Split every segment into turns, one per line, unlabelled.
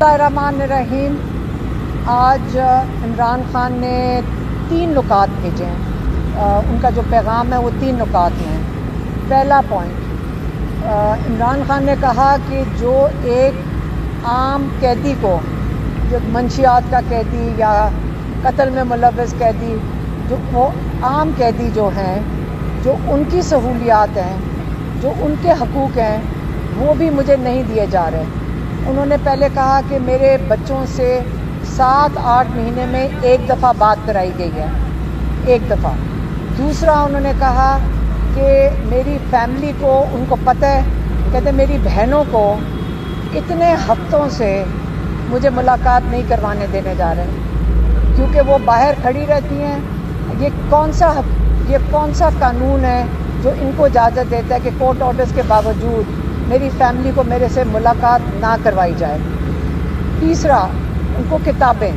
Bismillahirrahmanirrahim. آج عمران خان نے 3 نکات بھیجے ہیں. ان کا جو پیغام ہے وہ 3 نکات میں ہے. پہلا پوائنٹ، عمران خان نے کہا کہ جو ایک عام قیدی کو، جو منشیات کا قیدی یا قتل میں ملوث قیدی، جو وہ عام قیدی جو ہیں، جو ان کی سہولیات ہیں، جو ان کے حقوق ہیں، وہ بھی مجھے نہیں دیے جا رہے. انہوں نے پہلے کہا کہ میرے بچوں سے 7-8 مہینے میں 1 دفعہ بات کرائی گئی ہے، 1 دفعہ. دوسرا انہوں نے کہا کہ میری فیملی کو، ان کو پتہ ہے، کہتے میری بہنوں کو اتنے ہفتوں سے مجھے ملاقات نہیں کروانے دینے جا رہے کیونکہ وہ باہر کھڑی رہتی ہیں. یہ کون سا قانون ہے جو ان کو اجازت دیتا ہے کہ کورٹ آرڈرز کے باوجود میری فیملی کو میرے سے ملاقات نہ کروائی جائے. تیسرا، ان کو کتابیں،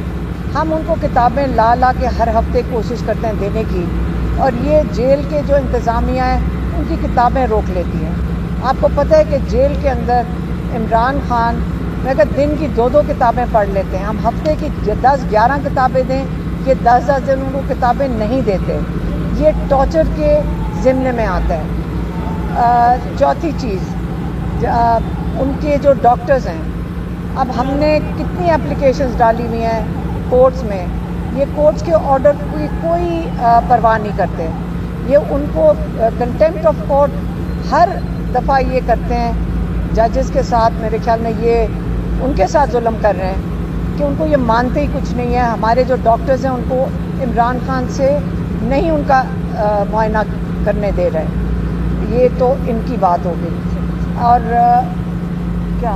ہم ان کو کتابیں لا کے ہر ہفتے کوشش کرتے ہیں دینے کی، اور یہ جیل کے جو انتظامیہ ہیں ان کی کتابیں روک لیتی ہیں. آپ کو پتہ ہے کہ جیل کے اندر عمران خان اگر دن کی 2 کتابیں پڑھ لیتے ہیں، ہم ہفتے کی 10-11 کتابیں دیں، یہ 10 دن ان کو کتابیں نہیں دیتے. یہ ٹارچر کے ضمن میں آتا ہے. چوتھی چیز، ان کے جو ڈاکٹرز ہیں، اب ہم نے کتنی اپلیکیشنز ڈالی ہوئی ہیں کورٹس میں، یہ کورٹس کے آرڈر کی کوئی پرواہ نہیں کرتے. یہ ان کو کنٹیمپٹ آف کورٹ ہر دفعہ یہ کرتے ہیں ججز کے ساتھ. میرے خیال میں یہ ان کے ساتھ ظلم کر رہے ہیں کہ ان کو یہ مانتے ہی کچھ نہیں ہے. ہمارے جو ڈاکٹرز ہیں ان کو عمران خان سے نہیں ان کا معائنہ کرنے دے رہے. یہ تو ان کی بات ہو گئی. اور کیا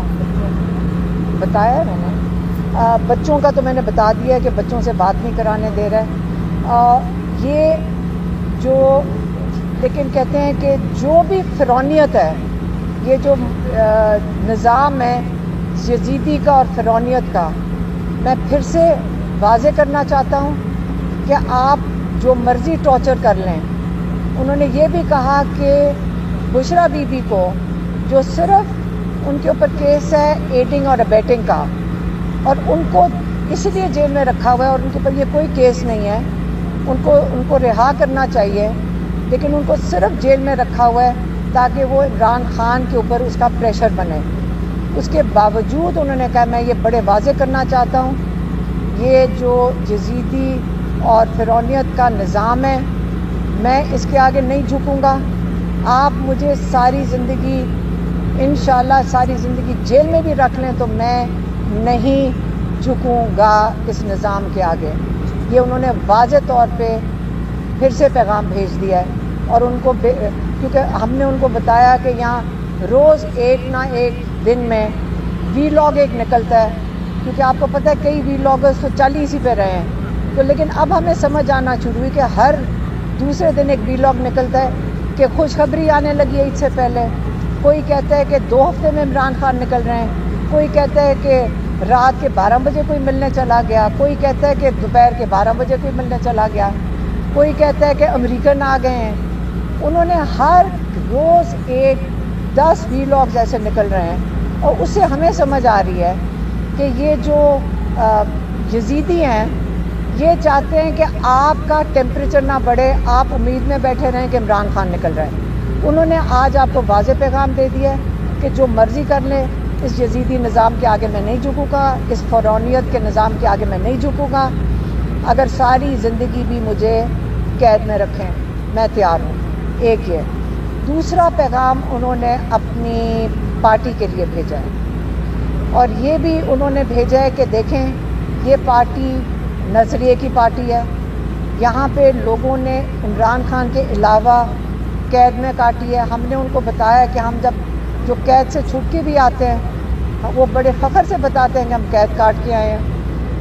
بتایا ہے میں نے، بچوں کا تو میں نے بتا دیا ہے کہ بچوں سے بات نہیں کرانے دے رہا ہے. یہ جو لیکن کہتے ہیں کہ جو بھی فرعونیت ہے، یہ جو نظام ہے یزیدی کا اور فرعونیت کا، میں پھر سے واضح کرنا چاہتا ہوں کہ آپ جو مرضی ٹارچر کر لیں. انہوں نے یہ بھی کہا کہ بشرا بی بی کو، جو صرف ان کے اوپر کیس ہے ایڈنگ اور ابیٹنگ کا، اور ان کو اس لیے جیل میں رکھا ہوا ہے اور ان کے اوپر یہ کوئی کیس نہیں ہے، ان کو رہا کرنا چاہیے، لیکن ان کو صرف جیل میں رکھا ہوا ہے تاکہ وہ عمران خان کے اوپر اس کا پریشر بنے. اس کے باوجود انہوں نے کہا، میں یہ بڑے واضح کرنا چاہتا ہوں، یہ جو یزیدی اور فرعونیت کا نظام ہے، میں اس کے آگے نہیں جھکوں گا. آپ مجھے ساری زندگی، انشاءاللہ ساری زندگی جیل میں بھی رکھ لیں تو میں نہیں جھکوں گا اس نظام کے آگے. یہ انہوں نے واضح طور پہ پھر سے پیغام بھیج دیا ہے. اور ان کو کیونکہ ہم نے ان کو بتایا کہ یہاں روز ایک نہ ایک دن میں وی لاگ ایک نکلتا ہے، کیونکہ آپ کو پتہ ہے کئی وی لاگرز تو چل ہی اسی پہ رہے ہیں. تو لیکن اب ہمیں سمجھ آنا شروع ہوئی کہ ہر دوسرے دن ایک وی لاگ نکلتا ہے کہ خوشخبری آنے لگی ہے عید سے پہلے. کوئی کہتا ہے کہ 2 ہفتے میں عمران خان نکل رہے ہیں، کوئی کہتا ہے کہ رات کے 12 بجے کوئی ملنے چلا گیا، کوئی کہتا ہے کہ دوپہر کے 12 بجے کوئی ملنے چلا گیا، کوئی کہتا ہے کہ امریکن آ گئے ہیں. انہوں نے ہر روز 10 وی لاگز ایسے نکل رہے ہیں، اور اس سے ہمیں سمجھ آ رہی ہے کہ یہ جو یزیدی ہیں یہ چاہتے ہیں کہ آپ کا ٹیمپریچر نہ بڑھے، آپ امید میں بیٹھے رہیں کہ عمران خان نکل رہے ہیں. انہوں نے آج آپ کو واضح پیغام دے دیا ہے کہ جو مرضی کر لیں، اس یزیدی نظام کے آگے میں نہیں جھکوں گا، اس فرعونیت کے نظام کے آگے میں نہیں جھکوں گا. اگر ساری زندگی بھی مجھے قید میں رکھیں میں تیار ہوں. ایک یہ. دوسرا پیغام انہوں نے اپنی پارٹی کے لیے بھیجا ہے، اور یہ بھی انہوں نے بھیجا ہے کہ دیکھیں یہ پارٹی نظریے کی پارٹی ہے. یہاں پہ لوگوں نے عمران خان کے علاوہ قید میں کاٹی ہے. ہم نے ان کو بتایا کہ ہم جب جو قید سے چھوٹ کے بھی آتے ہیں وہ بڑے فخر سے بتاتے ہیں کہ ہم قید کاٹ کے آئے ہیں.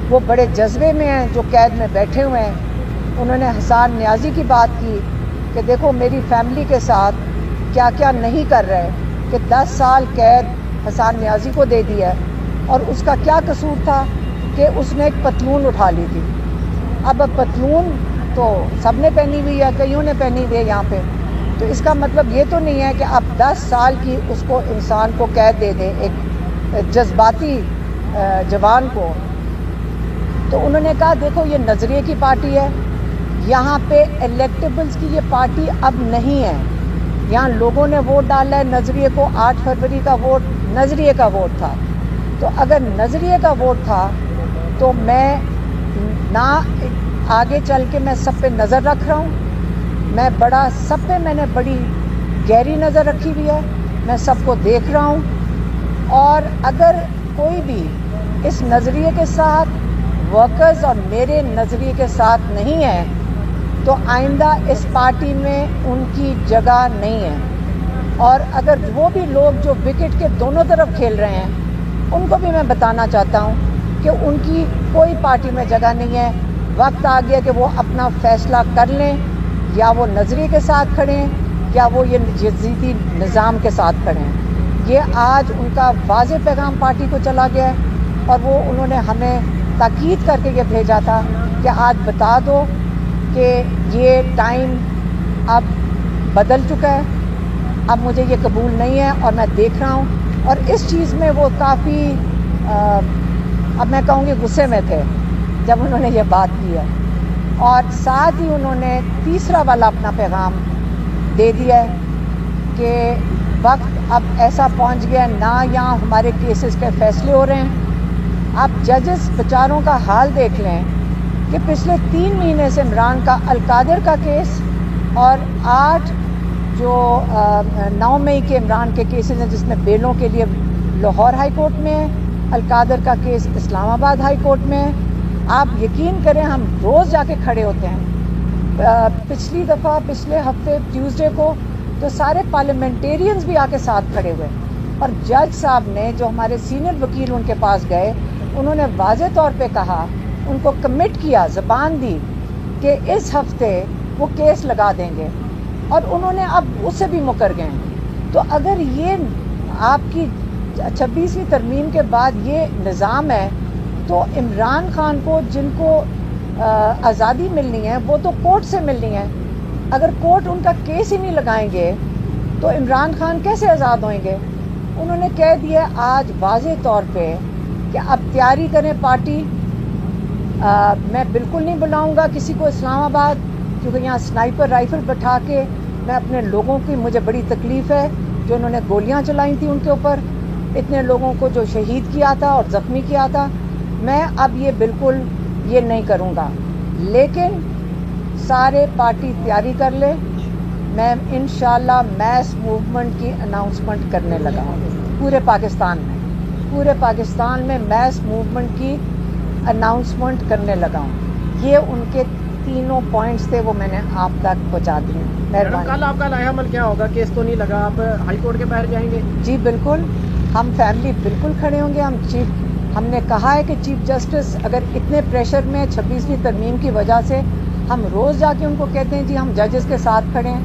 وہ بڑے جذبے میں ہیں جو قید میں بیٹھے ہوئے ہیں. انہوں نے حسان نیازی کی بات کی کہ دیکھو میری فیملی کے ساتھ کیا کیا نہیں کر رہے، کہ 10 سال قید حسان نیازی کو دے دیا ہے، اور اس کا کیا قصور تھا کہ اس نے ایک پتلون اٹھا لی تھی. اب پتلون تو سب نے پہنی ہوئی ہے، کئیوں نے پہنی ہوئی ہے یہاں پہ. تو اس کا مطلب یہ تو نہیں ہے کہ اب 10 سال کی اس کو انسان کو قید دے دیں ایک جذباتی جوان کو، تو انہوں نے کہا دیکھو یہ نظریے کی پارٹی ہے، یہاں پہ الیکٹیبلز کی یہ پارٹی اب نہیں ہے، یہاں لوگوں نے ووٹ ڈالا ہے نظریے کو، 8 فروری کا ووٹ نظریے کا ووٹ تھا، تو اگر نظریے کا ووٹ تھا تو میں نہ آگے چل کے میں سب پہ نظر رکھ رہا ہوں، میں بڑا سب پہ میں نے بڑی گہری نظر رکھی ہوئی ہے، میں سب کو دیکھ رہا ہوں، اور اگر کوئی بھی اس نظریے کے ساتھ ورکرز اور میرے نظریے کے ساتھ نہیں ہے تو آئندہ اس پارٹی میں ان کی جگہ نہیں ہے، اور اگر وہ بھی لوگ جو وکٹ کے دونوں طرف کھیل رہے ہیں ان کو بھی میں بتانا چاہتا ہوں کہ ان کی کوئی پارٹی میں جگہ نہیں ہے، وقت آ گیا کہ وہ اپنا فیصلہ کر لیں، یا وہ نظریے کے ساتھ کھڑے ہیں یا وہ یہ یزیدی نظام کے ساتھ کھڑے ہیں۔ یہ آج ان کا واضح پیغام پارٹی کو چلا گیا ہے، اور وہ انہوں نے ہمیں تاکید کر کے یہ بھیجا تھا کہ آج بتا دو کہ یہ ٹائم اب بدل چکا ہے، اب مجھے یہ قبول نہیں ہے، اور میں دیکھ رہا ہوں، اور اس چیز میں وہ کافی اب میں کہوں گی غصے میں تھے جب انہوں نے یہ بات کی ہے، اور ساتھ ہی انہوں نے تیسرا والا اپنا پیغام دے دیا ہے کہ وقت اب ایسا پہنچ گیا ہے، نہ یہاں ہمارے کیسز کے فیصلے ہو رہے ہیں، آپ ججز بیچاروں کا حال دیکھ لیں کہ پچھلے 3 مہینے سے عمران کا القادر کا کیس اور 8 جو 9 مئی کے عمران کے کیسز ہیں جس میں بیلوں کے لیے لاہور ہائی کورٹ میں ہے، القادر کا کیس اسلام آباد ہائی کورٹ میں ہے، آپ یقین کریں ہم روز جا کے کھڑے ہوتے ہیں، پچھلی دفعہ پچھلے ہفتے ٹیوزڈے کو تو سارے پارلیمنٹیرینز بھی آ کے ساتھ کھڑے ہوئے، اور جج صاحب نے جو ہمارے سینئر وکیل ان کے پاس گئے انہوں نے واضح طور پہ کہا، ان کو کمٹ کیا، زبان دی کہ اس ہفتے وہ کیس لگا دیں گے، اور انہوں نے اب اس سے بھی مکر گئے۔ تو اگر یہ آپ کی 26ویں ترمیم کے بعد یہ نظام ہے تو عمران خان کو جن کو آزادی ملنی ہے وہ تو کورٹ سے ملنی ہے، اگر کورٹ ان کا کیس ہی نہیں لگائیں گے تو عمران خان کیسے آزاد ہوئیں گے؟ انہوں نے کہہ دیا آج واضح طور پہ کہ اب تیاری کریں پارٹی، میں بالکل نہیں بلاؤں گا کسی کو اسلام آباد، کیونکہ یہاں سنائپر رائفل بٹھا کے میں اپنے لوگوں کی مجھے بڑی تکلیف ہے جو انہوں نے گولیاں چلائی تھیں ان کے اوپر، اتنے لوگوں کو جو شہید کیا تھا اور زخمی کیا تھا، میں اب یہ بالکل یہ نہیں کروں گا، لیکن سارے پارٹی تیاری کر لے، میں انشاءاللہ میس موومنٹ کی اناؤنسمنٹ کرنے لگا ہوں پورے پاکستان میں میس موومنٹ کی اناؤنسمنٹ کرنے لگا ہوں، یہ ان کے تینوں پوائنٹس تھے وہ میں نے آپ تک پہنچا دیے۔ مہربانی۔
کل آپ کا لایا عمل کیا ہوگا؟ کیس تو نہیں لگا، آپ ہائی کورٹ کے باہر جائیں گے؟
جی بالکل، ہم فیملی بالکل کھڑے ہوں گے، ہم نے کہا ہے کہ چیف جسٹس اگر اتنے پریشر میں 26ویں ترمیم کی وجہ سے ہم روز جا کے ان کو کہتے ہیں جی ہم ججز کے ساتھ کھڑے ہیں،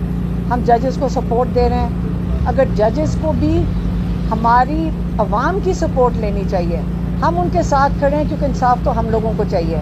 ہم ججز کو سپورٹ دے رہے ہیں، اگر ججز کو بھی ہماری عوام کی سپورٹ لینی چاہیے، ہم ان کے ساتھ کھڑے ہیں کیونکہ انصاف تو ہم لوگوں کو چاہیے۔